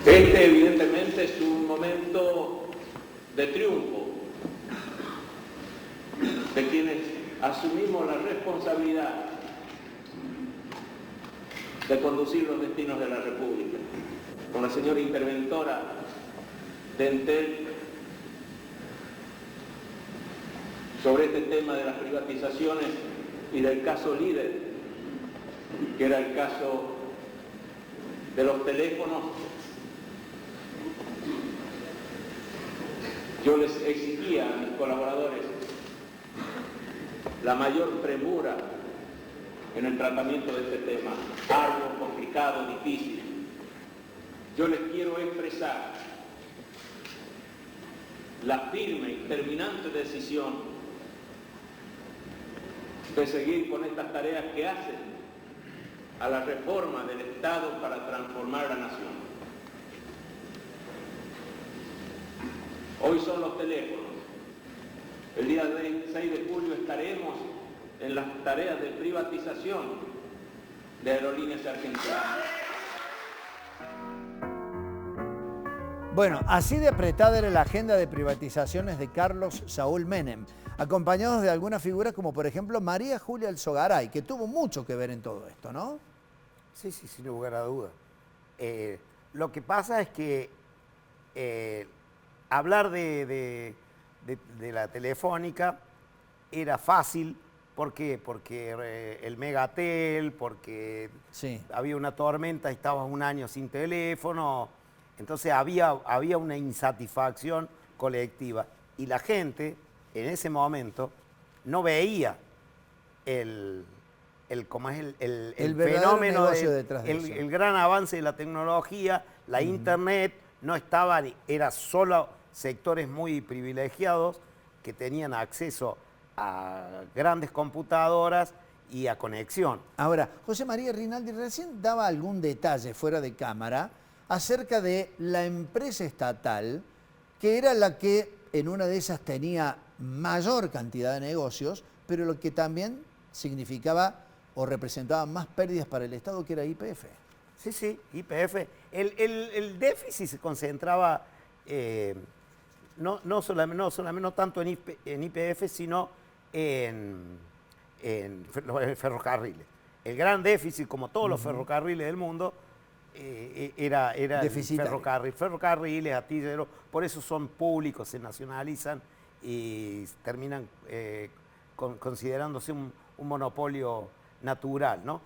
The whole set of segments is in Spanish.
Este evidentemente es un momento de triunfo de quienes asumimos la responsabilidad de conducir los destinos de la República. Con la señora interventora de Entel sobre este tema de las privatizaciones y del caso líder, que era el caso de los teléfonos, yo les exigía a mis colaboradores la mayor premura en el tratamiento de este tema, algo complicado, difícil. Yo les quiero expresar la firme y terminante decisión de seguir con estas tareas que hacen a la reforma del Estado para transformar la nación. Hoy son los teléfonos. El día 6 de julio estaremos en las tareas de privatización de Aerolíneas Argentinas. Bueno, así de apretada era la agenda de privatizaciones de Carlos Saúl Menem, acompañados de algunas figuras como por ejemplo María Julia Alzogaray, que tuvo mucho que ver en todo esto, ¿no? Sí, sin lugar a dudas. Lo que pasa es que hablar de la Telefónica era fácil. ¿Por qué? Porque el Megatel, porque sí, había una tormenta y estabas un año sin teléfono. Entonces había una insatisfacción colectiva. Y la gente, en ese momento, no veía el fenómeno, el gran avance de la tecnología, la internet, no estaba, era solo sectores muy privilegiados que tenían acceso a grandes computadoras y a conexión. Ahora, José María Rinaldi recién daba algún detalle fuera de cámara acerca de la empresa estatal, que era la que en una de esas tenía mayor cantidad de negocios, pero lo que también significaba o representaba más pérdidas para el Estado, que era YPF. Sí, YPF. El déficit se concentraba no tanto en YPF, sino en ferrocarriles. El gran déficit, como todos los ferrocarriles del mundo, era el ferrocarriles, astilleros, por eso son públicos, se nacionalizan y terminan considerándose un monopolio natural, ¿no?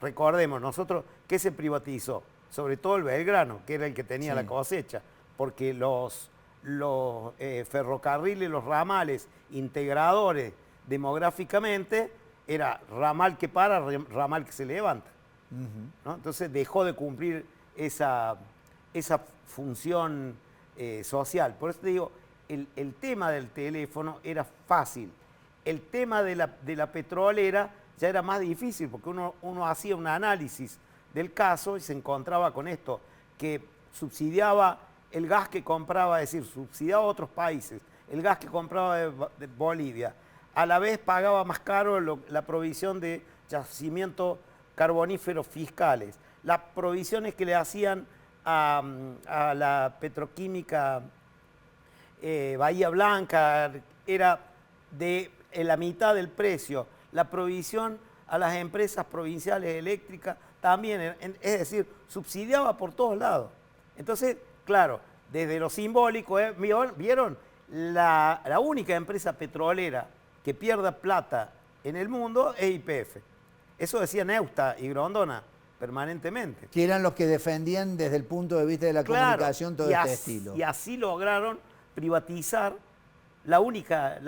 Recordemos, nosotros, ¿qué se privatizó? Sobre todo el Belgrano, que era el que tenía la cosecha, porque los ferrocarriles, los ramales integradores demográficamente, era ramal que para, ramal que se levanta. ¿No? Entonces dejó de cumplir esa función social. Por eso te digo, el tema del teléfono era fácil. El tema de la petrolera ya era más difícil, porque uno hacía un análisis del caso y se encontraba con esto, que subsidiaba el gas que compraba, es decir, subsidiaba a otros países, el gas que compraba de Bolivia. A la vez pagaba más caro la provisión de yacimientos carboníferos fiscales, las provisiones que le hacían a la petroquímica Bahía Blanca era de la mitad del precio, la provisión a las empresas provinciales eléctricas también, es decir, subsidiaba por todos lados. Entonces, claro, desde lo simbólico, ¿vieron? La única empresa petrolera que pierda plata en el mundo es YPF. Eso decía Neusta y Grondona permanentemente. Que eran los que defendían desde el punto de vista de la comunicación todo este estilo. Y así lograron privatizar la única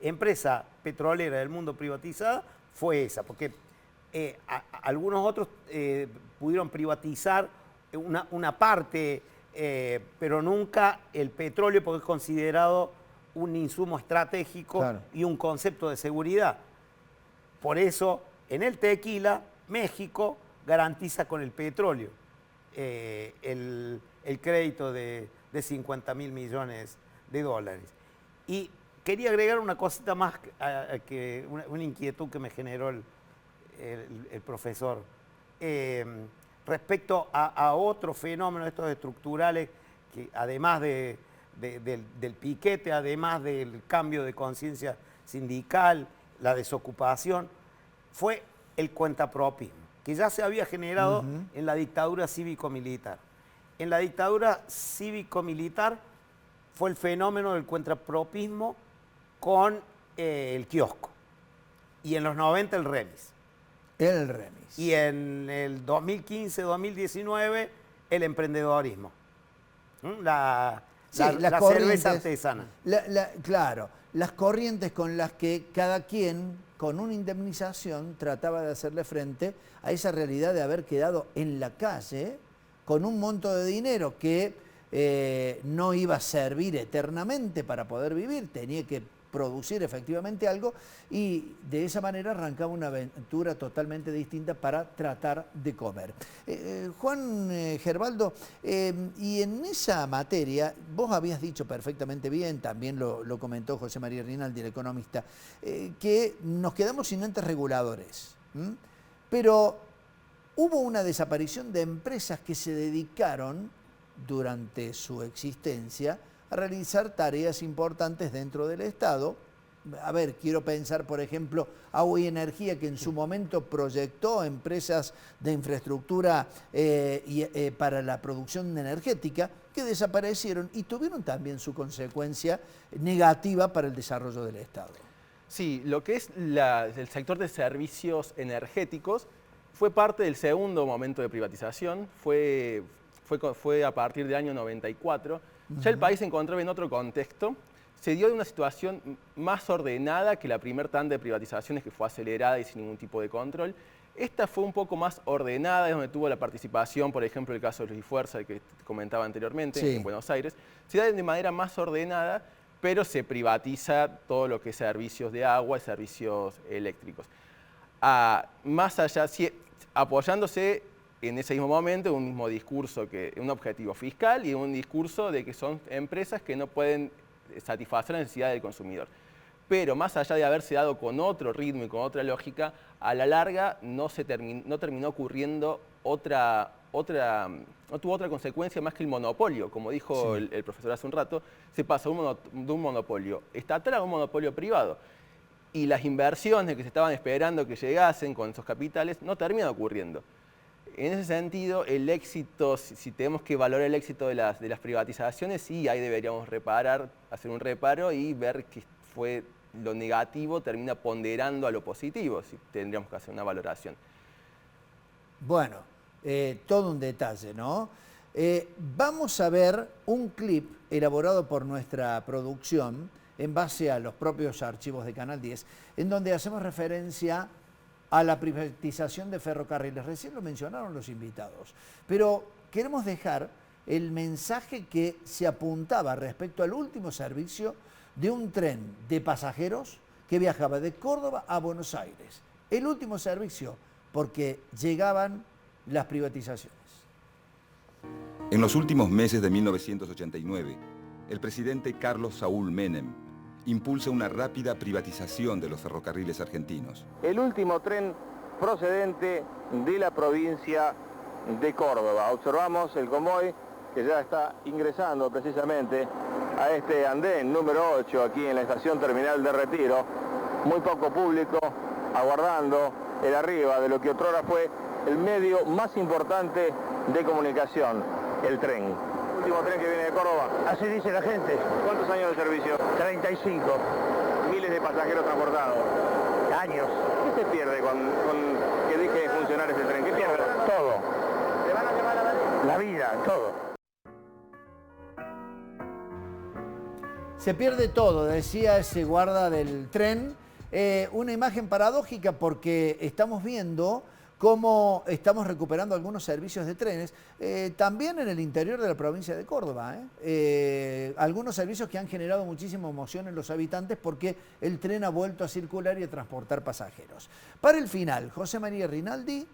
empresa petrolera del mundo privatizada fue esa, porque algunos otros pudieron privatizar una parte, pero nunca el petróleo, porque es considerado un insumo estratégico y un concepto de seguridad. Por eso, en el tequila, México garantiza con el petróleo el crédito de 50.000 millones de dólares. Y quería agregar una cosita más, una inquietud que me generó el profesor. respecto a otros fenómenos estos estructurales que además del piquete, además del cambio de conciencia sindical, la desocupación, fue el cuentapropismo, que ya se había generado en la dictadura cívico-militar. En la dictadura cívico-militar fue el fenómeno del cuentapropismo con el kiosco. Y en los 90 el remis. El remis. Y en el 2015-2019 el emprendedorismo. La cerveza artesana. Claro, las corrientes con las que cada quien, con una indemnización, trataba de hacerle frente a esa realidad de haber quedado en la calle con un monto de dinero que no iba a servir eternamente para poder vivir, tenía que producir efectivamente algo y de esa manera arrancaba una aventura totalmente distinta para tratar de comer. Juan Gerbaldo, y en esa materia, vos habías dicho perfectamente bien, también lo comentó José María Rinaldi, el economista, que nos quedamos sin entes reguladores, pero hubo una desaparición de empresas que se dedicaron durante su existencia a realizar tareas importantes dentro del Estado. A ver, quiero pensar, por ejemplo, Agua y Energía, que en su momento proyectó empresas de infraestructura para la producción energética, que desaparecieron y tuvieron también su consecuencia negativa para el desarrollo del Estado. Sí, lo que es el sector de servicios energéticos fue parte del segundo momento de privatización, fue a partir del año 94. Ya el país se encontraba en otro contexto, se dio de una situación más ordenada que la primer tanda de privatizaciones, que fue acelerada y sin ningún tipo de control. Esta fue un poco más ordenada, es donde tuvo la participación, por ejemplo, el caso de Luis Fuerza, el que comentaba anteriormente, sí, en Buenos Aires. Se da de manera más ordenada, pero se privatiza todo lo que es servicios de agua y servicios eléctricos. Más allá, apoyándose en ese mismo momento un mismo discurso, un objetivo fiscal y un discurso de que son empresas que no pueden satisfacer la necesidad del consumidor. Pero más allá de haberse dado con otro ritmo y con otra lógica, a la larga no terminó ocurriendo no tuvo otra consecuencia más que el monopolio. Como dijo el profesor hace un rato, se pasó de un monopolio estatal a un monopolio privado. Y las inversiones que se estaban esperando que llegasen con esos capitales no terminan ocurriendo. En ese sentido, el éxito, si tenemos que valorar el éxito de las privatizaciones, sí, ahí deberíamos hacer un reparo y ver que fue lo negativo termina ponderando a lo positivo, si tendríamos que hacer una valoración. Bueno, todo un detalle, ¿no? Vamos a ver un clip elaborado por nuestra producción en base a los propios archivos de Canal 10, en donde hacemos referencia a la privatización de ferrocarriles. Recién lo mencionaron los invitados, pero queremos dejar el mensaje que se apuntaba respecto al último servicio de un tren de pasajeros que viajaba de Córdoba a Buenos Aires. El último servicio, porque llegaban las privatizaciones. En los últimos meses de 1989, el presidente Carlos Saúl Menem impulsa una rápida privatización de los ferrocarriles argentinos. El último tren procedente de la provincia de Córdoba. Observamos el convoy que ya está ingresando precisamente a este andén número 8 aquí en la estación terminal de Retiro. Muy poco público aguardando el arriba de lo que otrora fue el medio más importante de comunicación, el tren. Último tren que viene de Córdoba. Así dice la gente. ¿Cuántos años de servicio? 35. Miles de pasajeros transportados. Años. ¿Qué se pierde con que deje de funcionar ese tren? ¿Qué pierde? Todo. ¿Se van a llevar la vida, todo. Se pierde todo, decía ese guarda del tren. Una imagen paradójica porque estamos viendo cómo estamos recuperando algunos servicios de trenes, también en el interior de la provincia de Córdoba. Algunos servicios que han generado muchísima emoción en los habitantes porque el tren ha vuelto a circular y a transportar pasajeros. Para el final, José María Rinaldi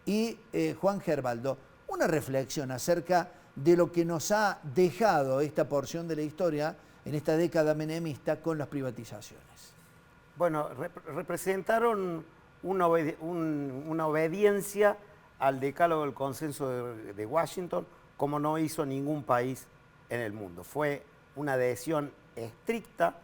y Juan Gerbaldo, una reflexión acerca de lo que nos ha dejado esta porción de la historia en esta década menemista con las privatizaciones. Bueno, representaron una obediencia al decálogo del consenso de Washington como no hizo ningún país en el mundo. Fue una adhesión estricta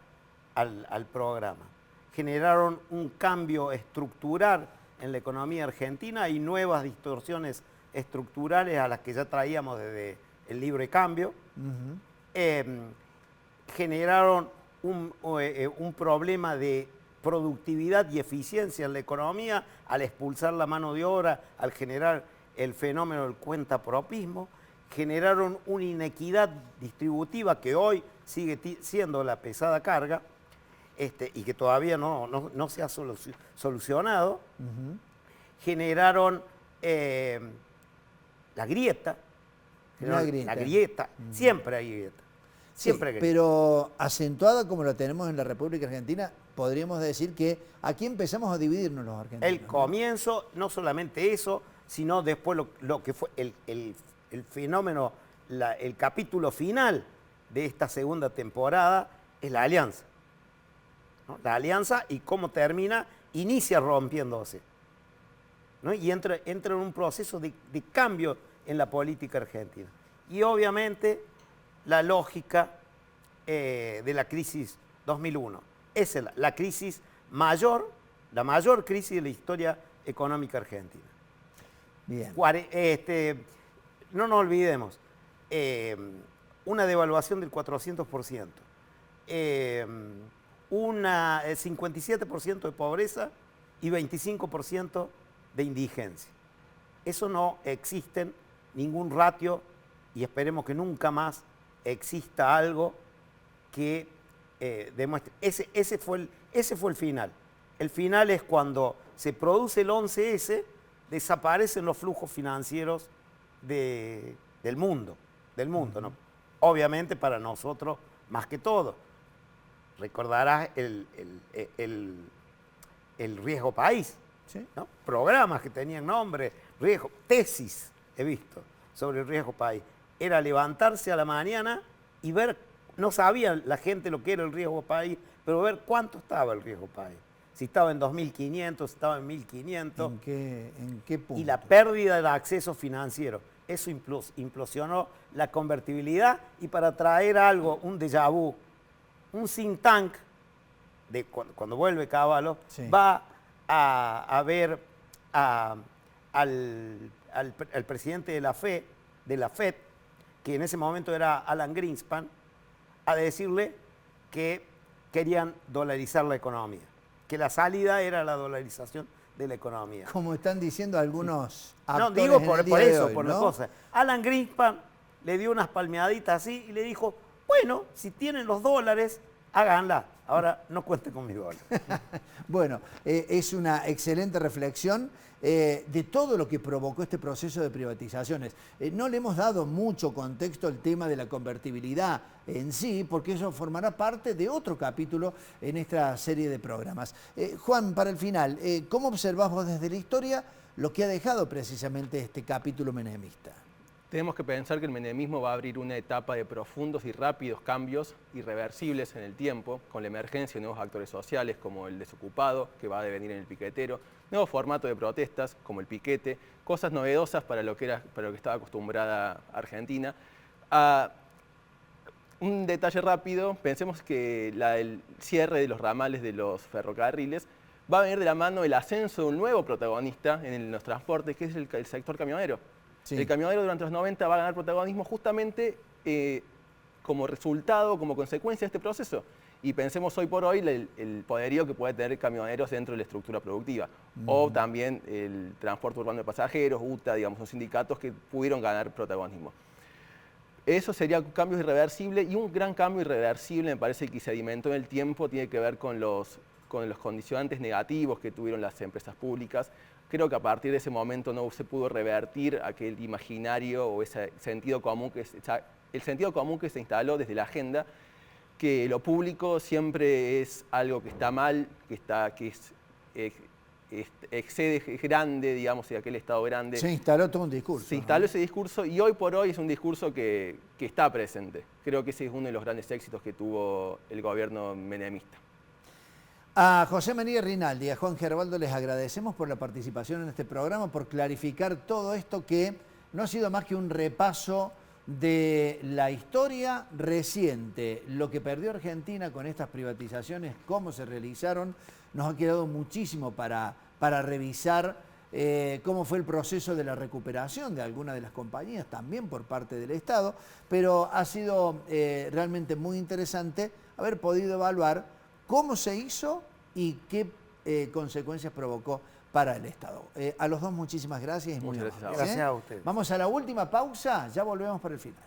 al programa. Generaron un cambio estructural en la economía argentina y nuevas distorsiones estructurales a las que ya traíamos desde el libre cambio. Generaron un problema de productividad y eficiencia en la economía al expulsar la mano de obra, al generar el fenómeno del cuentapropismo. Generaron una inequidad distributiva que hoy sigue siendo la pesada carga y que todavía no se ha solucionado. Generaron la grieta. La grieta. Siempre hay grieta. Siempre hay grieta. Pero acentuada como la tenemos en la República Argentina, podríamos decir que aquí empezamos a dividirnos los argentinos. El comienzo, no solamente eso, sino después lo que fue el fenómeno, el capítulo final de esta segunda temporada es la alianza. ¿No? La alianza y cómo termina, inicia rompiéndose. ¿No? Y entra en un proceso de cambio en la política argentina. Y obviamente la lógica de la crisis 2001. Esa es la crisis mayor, la mayor crisis de la historia económica argentina. Bien. No nos olvidemos, una devaluación del 400%, un 57% de pobreza y 25% de indigencia. Eso no existe en ningún ratio y esperemos que nunca más exista algo que demuestre. Ese fue el final. El final es cuando se produce el 11S, desaparecen los flujos financieros del mundo, ¿no? Obviamente para nosotros más que todo. Recordarás el riesgo país, ¿sí? ¿no? Programas que tenían nombre, riesgo, tesis he visto sobre el riesgo país. Era levantarse a la mañana y ver, no sabía la gente lo que era el riesgo país, pero ver cuánto estaba el riesgo país. Si estaba en 2.500, si estaba en 1.500. ¿En qué punto? Y la pérdida del acceso financiero. Eso implosionó la convertibilidad y para traer algo, un déjà vu, un think tank, de cuando vuelve Cavallo, sí, va a ver al presidente de la FED, que en ese momento era Alan Greenspan, a decirle que querían dolarizar la economía, que la salida era la dolarización de la economía. Como están diciendo algunos No, actores digo en por el día de eso, hoy, por ¿no? la cosa. Alan Greenspan le dio unas palmeaditas así y le dijo, bueno, si tienen los dólares, háganla. Ahora no cuenten con mis dólares. Bueno, es una excelente reflexión de todo lo que provocó este proceso de privatizaciones. No le hemos dado mucho contexto al tema de la convertibilidad en sí, porque eso formará parte de otro capítulo en esta serie de programas. Juan, para el final, ¿cómo observás vos desde la historia lo que ha dejado precisamente este capítulo menemista? Tenemos que pensar que el menemismo va a abrir una etapa de profundos y rápidos cambios irreversibles en el tiempo, con la emergencia de nuevos actores sociales como el desocupado, que va a devenir en el piquetero, nuevos formatos de protestas como el piquete, cosas novedosas para lo que estaba acostumbrada Argentina. Un detalle rápido, pensemos que el cierre de los ramales de los ferrocarriles va a venir de la mano del ascenso de un nuevo protagonista en los transportes, que es el sector camionero. Sí. El camionero durante los 90 va a ganar protagonismo justamente como resultado, como consecuencia de este proceso. Y pensemos hoy por hoy el poderío que puede tener camioneros dentro de la estructura productiva. O también el transporte urbano de pasajeros, UTA, digamos, son sindicatos que pudieron ganar protagonismo. Eso sería cambios irreversibles y un gran cambio irreversible, me parece que se sedimentó en el tiempo, tiene que ver con los condicionantes negativos que tuvieron las empresas públicas. Creo que a partir de ese momento no se pudo revertir aquel imaginario o ese sentido común que se instaló desde la agenda, que lo público siempre es algo que está mal, excede, es grande, digamos, de aquel Estado grande. Se instaló todo un discurso. Se instaló ese discurso y hoy por hoy es un discurso que está presente. Creo que ese es uno de los grandes éxitos que tuvo el gobierno menemista. A José María Rinaldi y a Juan Gerbaldo les agradecemos por la participación en este programa, por clarificar todo esto que no ha sido más que un repaso de la historia reciente, lo que perdió Argentina con estas privatizaciones, cómo se realizaron. Nos ha quedado muchísimo para revisar cómo fue el proceso de la recuperación de algunas de las compañías, también por parte del Estado, pero ha sido realmente muy interesante haber podido evaluar cómo se hizo y qué consecuencias provocó para el Estado. A los dos muchas gracias y muy Muchas gracias a amables, vos. Gracias a ustedes. Vamos a la última pausa, ya volvemos para el final.